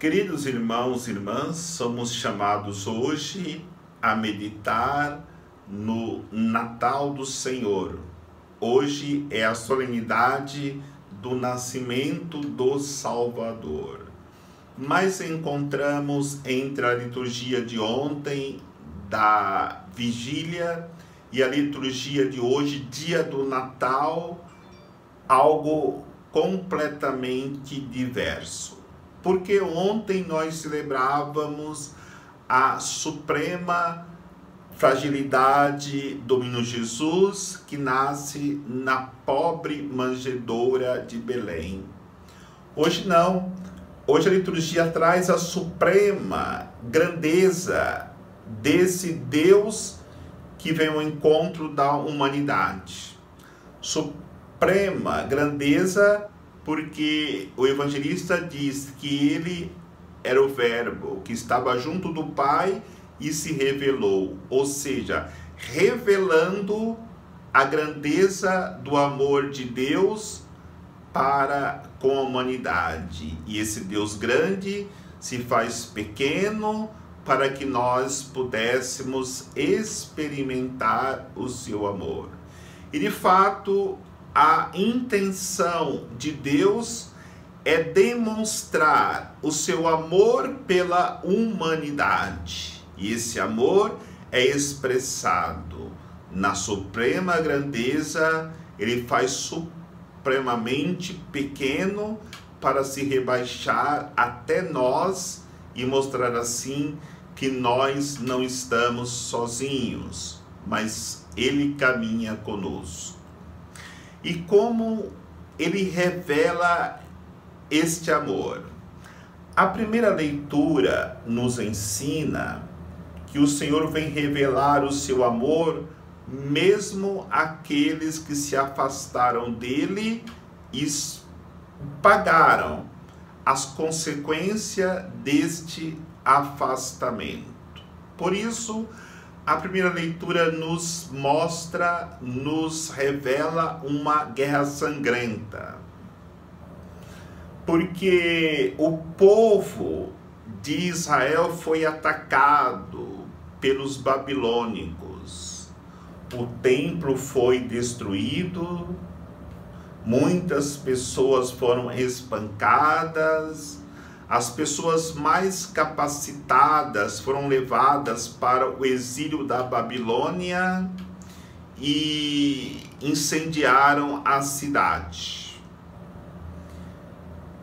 Queridos irmãos e irmãs, somos chamados hoje a meditar no Natal do Senhor. Hoje é a solenidade do nascimento do Salvador. Mas encontramos entre a liturgia de ontem, da vigília, e a liturgia de hoje, dia do Natal, algo completamente diverso. Porque ontem nós celebrávamos a suprema fragilidade do menino Jesus, que nasce na pobre manjedoura de Belém. Hoje não. Hoje a liturgia traz a suprema grandeza desse Deus que vem ao encontro da humanidade. Suprema grandeza porque o evangelista diz que ele era o Verbo, que estava junto do Pai e se revelou, ou seja, revelando a grandeza do amor de Deus para com a humanidade. E esse Deus grande se faz pequeno para que nós pudéssemos experimentar o seu amor. E de fato, a intenção de Deus é demonstrar o seu amor pela humanidade. E esse amor é expressado na suprema grandeza. Ele faz supremamente pequeno para se rebaixar até nós e mostrar assim que nós não estamos sozinhos, mas Ele caminha conosco. E como ele revela este amor? A primeira leitura nos ensina que o Senhor vem revelar o seu amor mesmo àqueles que se afastaram dele e pagaram as consequências deste afastamento. Por isso, a primeira leitura nos mostra, nos revela uma guerra sangrenta. Porque o povo de Israel foi atacado pelos babilônicos. O templo foi destruído, muitas pessoas foram espancadas. As pessoas mais capacitadas foram levadas para o exílio da Babilônia e incendiaram a cidade.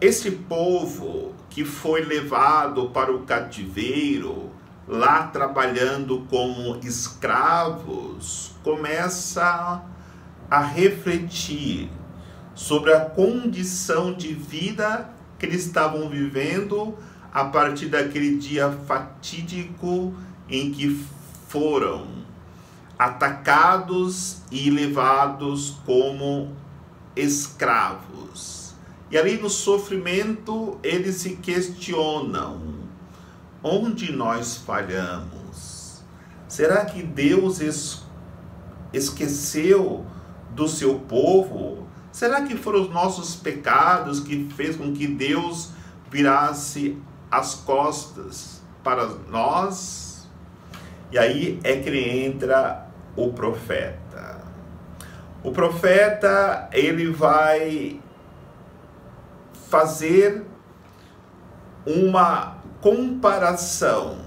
Esse povo que foi levado para o cativeiro, lá trabalhando como escravos, começa a refletir sobre a condição de vida que eles estavam vivendo a partir daquele dia fatídico em que foram atacados e levados como escravos. E ali no sofrimento eles se questionam: onde nós falhamos? Será que Deus esqueceu do seu povo? Será que foram os nossos pecados que fez com que Deus virasse as costas para nós? E aí é que entra o profeta. O profeta, ele vai fazer uma comparação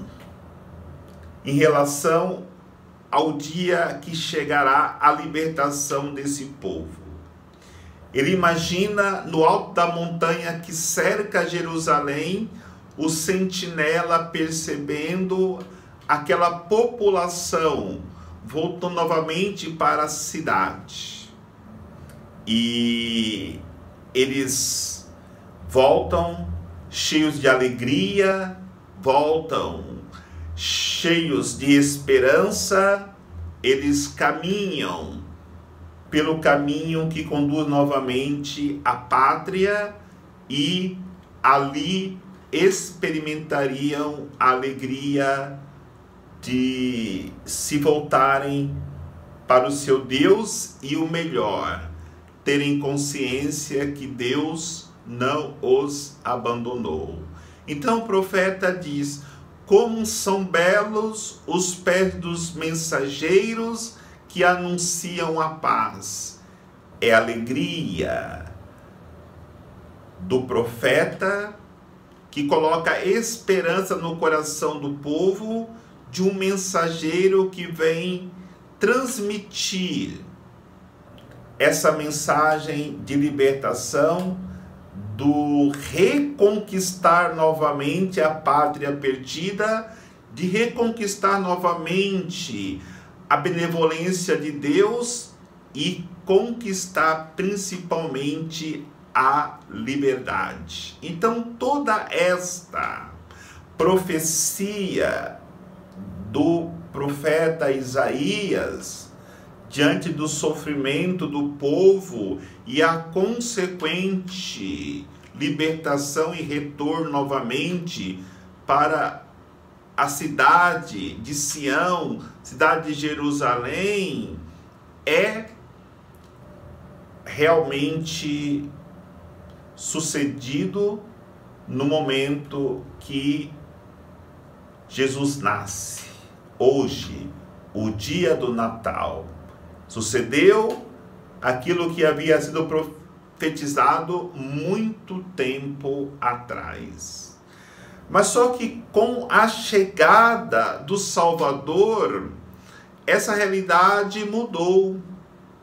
em relação ao dia que chegará a libertação desse povo. Ele imagina no alto da montanha que cerca Jerusalém, o sentinela percebendo aquela população voltando novamente para a cidade. E eles voltam cheios de alegria, voltam cheios de esperança, eles caminham pelo caminho que conduz novamente à pátria e ali experimentariam a alegria de se voltarem para o seu Deus e o melhor, terem consciência que Deus não os abandonou. Então o profeta diz: como são belos os pés dos mensageiros que anunciam a paz. É a alegria do profeta que coloca esperança no coração do povo, de um mensageiro que vem transmitir essa mensagem de libertação, do reconquistar novamente a pátria perdida, de reconquistar novamente a benevolência de Deus e conquistar principalmente a liberdade. Então toda esta profecia do profeta Isaías diante do sofrimento do povo e a consequente libertação e retorno novamente para a cidade de Sião, cidade de Jerusalém, é realmente sucedido no momento que Jesus nasce. Hoje, o dia do Natal, sucedeu aquilo que havia sido profetizado muito tempo atrás. Mas só que com a chegada do Salvador, essa realidade mudou.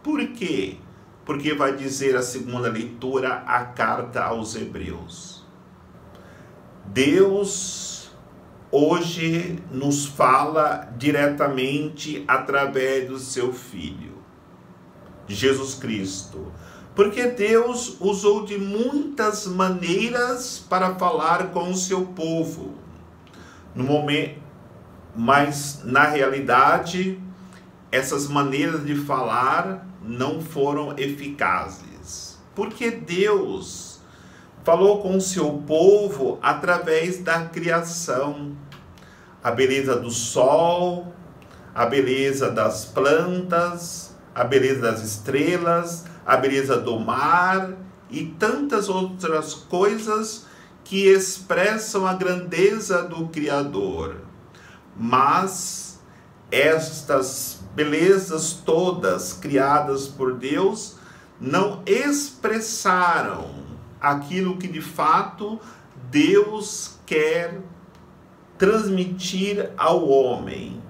Por quê? Porque vai dizer a segunda leitura, a carta aos Hebreus. Deus hoje nos fala diretamente através do seu Filho, Jesus Cristo. Porque Deus usou de muitas maneiras para falar com o seu povo. No momento, mas na realidade, essas maneiras de falar não foram eficazes. Porque Deus falou com o seu povo através da criação. A beleza do sol, a beleza das plantas, a beleza das estrelas, a beleza do mar e tantas outras coisas que expressam a grandeza do Criador. Mas estas belezas todas criadas por Deus não expressaram aquilo que de fato Deus quer transmitir ao homem.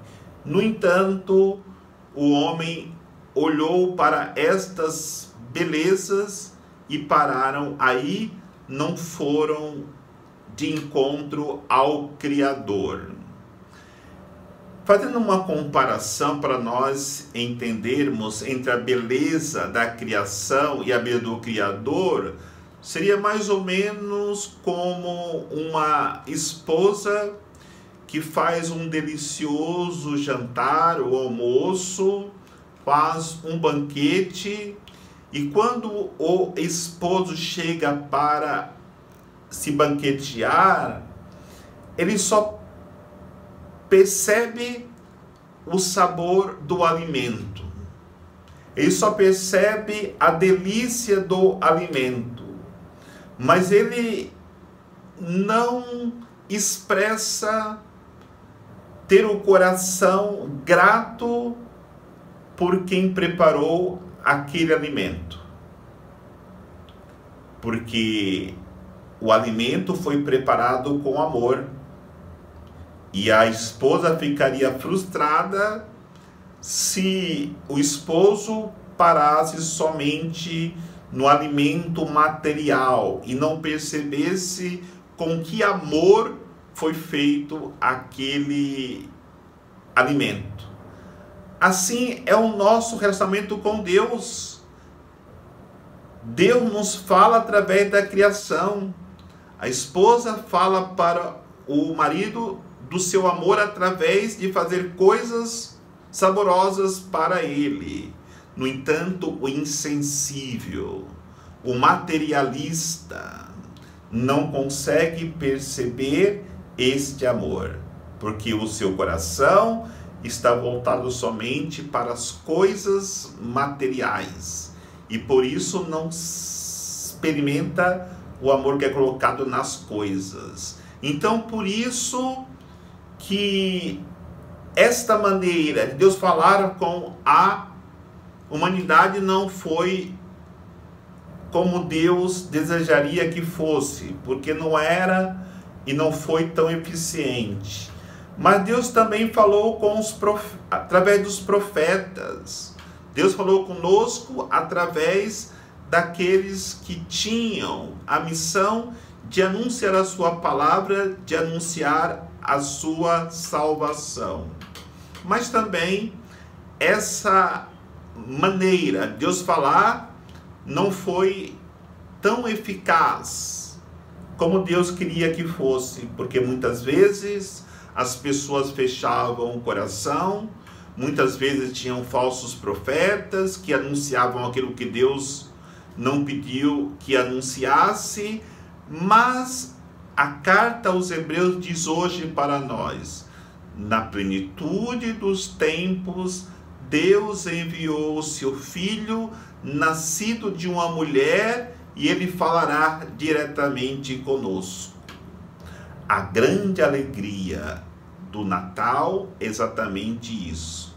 No entanto, o homem olhou para estas belezas e pararam aí, não foram de encontro ao Criador. Fazendo uma comparação para nós entendermos entre a beleza da criação e a beleza do Criador, seria mais ou menos como uma esposa que faz um delicioso jantar ou almoço, faz um banquete, e quando o esposo chega para se banquetear, ele só percebe o sabor do alimento. Ele só percebe a delícia do alimento. Mas ele não expressa ter o coração grato por quem preparou aquele alimento. Porque o alimento foi preparado com amor. E a esposa ficaria frustrada se o esposo parasse somente no alimento material e não percebesse com que amor foi feito aquele alimento. Assim é o nosso relacionamento com Deus. Deus nos fala através da criação. A esposa fala para o marido do seu amor através de fazer coisas saborosas para ele. No entanto, o insensível, o materialista, não consegue perceber este amor, porque o seu coração está voltado somente para as coisas materiais e por isso não experimenta o amor que é colocado nas coisas. Então, por isso que esta maneira de Deus falar com a humanidade não foi como Deus desejaria que fosse, porque não era e não foi tão eficiente. Mas Deus também falou com através dos profetas. Deus falou conosco através daqueles que tinham a missão de anunciar a sua palavra, de anunciar a sua salvação. Mas também essa maneira de Deus falar não foi tão eficaz como Deus queria que fosse, porque muitas vezes as pessoas fechavam o coração, muitas vezes tinham falsos profetas que anunciavam aquilo que Deus não pediu que anunciasse, mas a carta aos Hebreus diz hoje para nós: na plenitude dos tempos, Deus enviou o seu Filho, nascido de uma mulher, e ele falará diretamente conosco. A grande alegria do Natal é exatamente isso.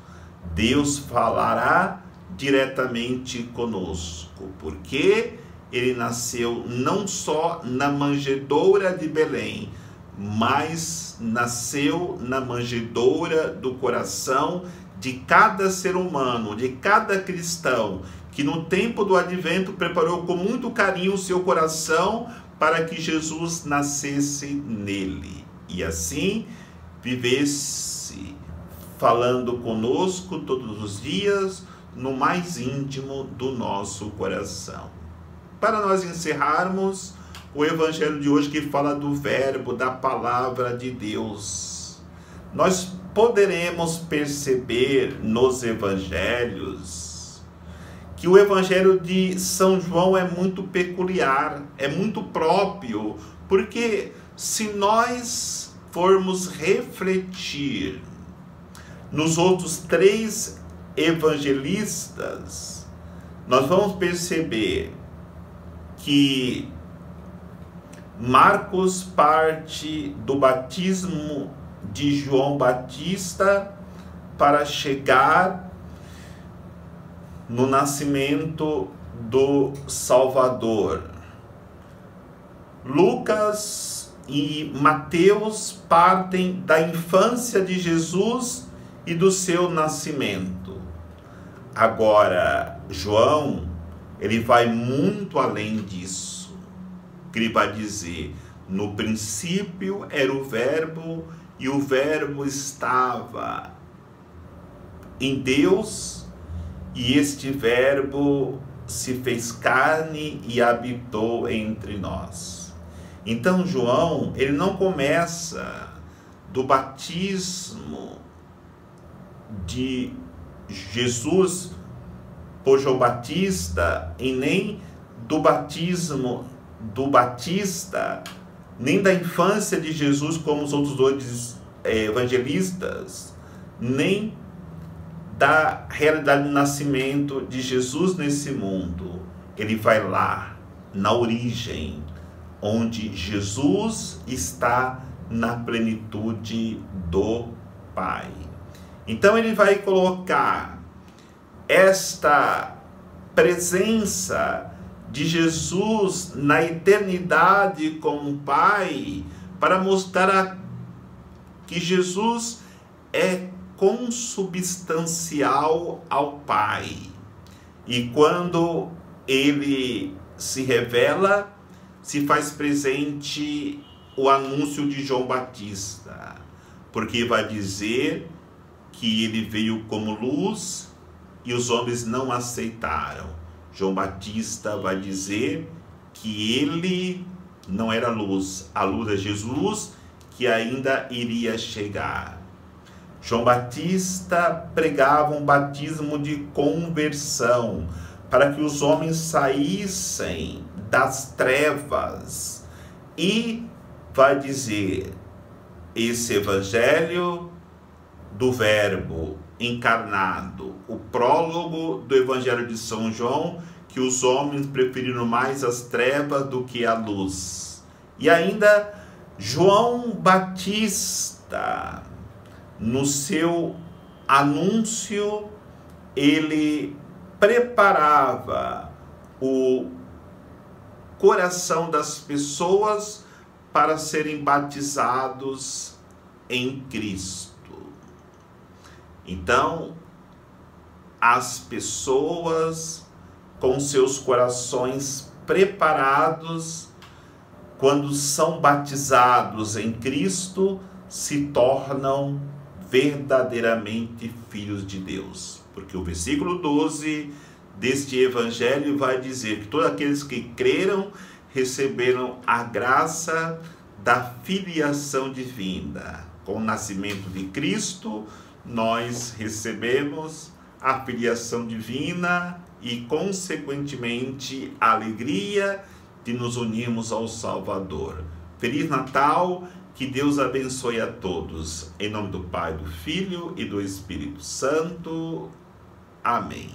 Deus falará diretamente conosco, porque ele nasceu não só na manjedoura de Belém, mas nasceu na manjedoura do coração de cada ser humano, de cada cristão, que no tempo do advento preparou com muito carinho o seu coração para que Jesus nascesse nele. E assim vivesse falando conosco todos os dias, no mais íntimo do nosso coração. Para nós encerrarmos o evangelho de hoje, que fala do verbo, da palavra de Deus, nós poderemos perceber nos evangelhos que o evangelho de São João é muito peculiar, é muito próprio, porque se nós formos refletir nos outros 3 evangelistas, nós vamos perceber que Marcos parte do batismo de João Batista para chegar no nascimento do Salvador. Lucas e Mateus partem da infância de Jesus e do seu nascimento. Agora, João, ele vai muito além disso. Ele vai dizer: no princípio era o verbo, e o verbo estava em Deus, e este verbo se fez carne e habitou entre nós. Então João, ele não começa do batismo de Jesus por João Batista, e nem do batismo do Batista, nem da infância de Jesus como os outros 2 evangelistas, nem da realidade do nascimento de Jesus nesse mundo. Ele vai lá, na origem, onde Jesus está na plenitude do Pai. Então ele vai colocar esta presença de Jesus na eternidade com o Pai, para mostrar que Jesus é consubstancial ao Pai. E quando ele se revela, se faz presente o anúncio de João Batista, porque vai dizer que ele veio como luz e os homens não aceitaram. João Batista vai dizer que ele não era luz, a luz é Jesus, que ainda iria chegar. João Batista pregava um batismo de conversão, para que os homens saíssem das trevas. E vai dizer, esse evangelho do verbo encarnado, o prólogo do evangelho de São João, que os homens preferiram mais as trevas do que a luz. E ainda João Batista, no seu anúncio, ele preparava o coração das pessoas para serem batizados em Cristo. Então, as pessoas com seus corações preparados, quando são batizados em Cristo, se tornam verdadeiramente filhos de Deus. Porque o versículo 12 deste evangelho vai dizer que todos aqueles que creram receberam a graça da filiação divina. Com o nascimento de Cristo, nós recebemos a filiação divina e, consequentemente, a alegria de nos unirmos ao Salvador. Feliz Natal, que Deus abençoe a todos. Em nome do Pai, do Filho e do Espírito Santo. Amém.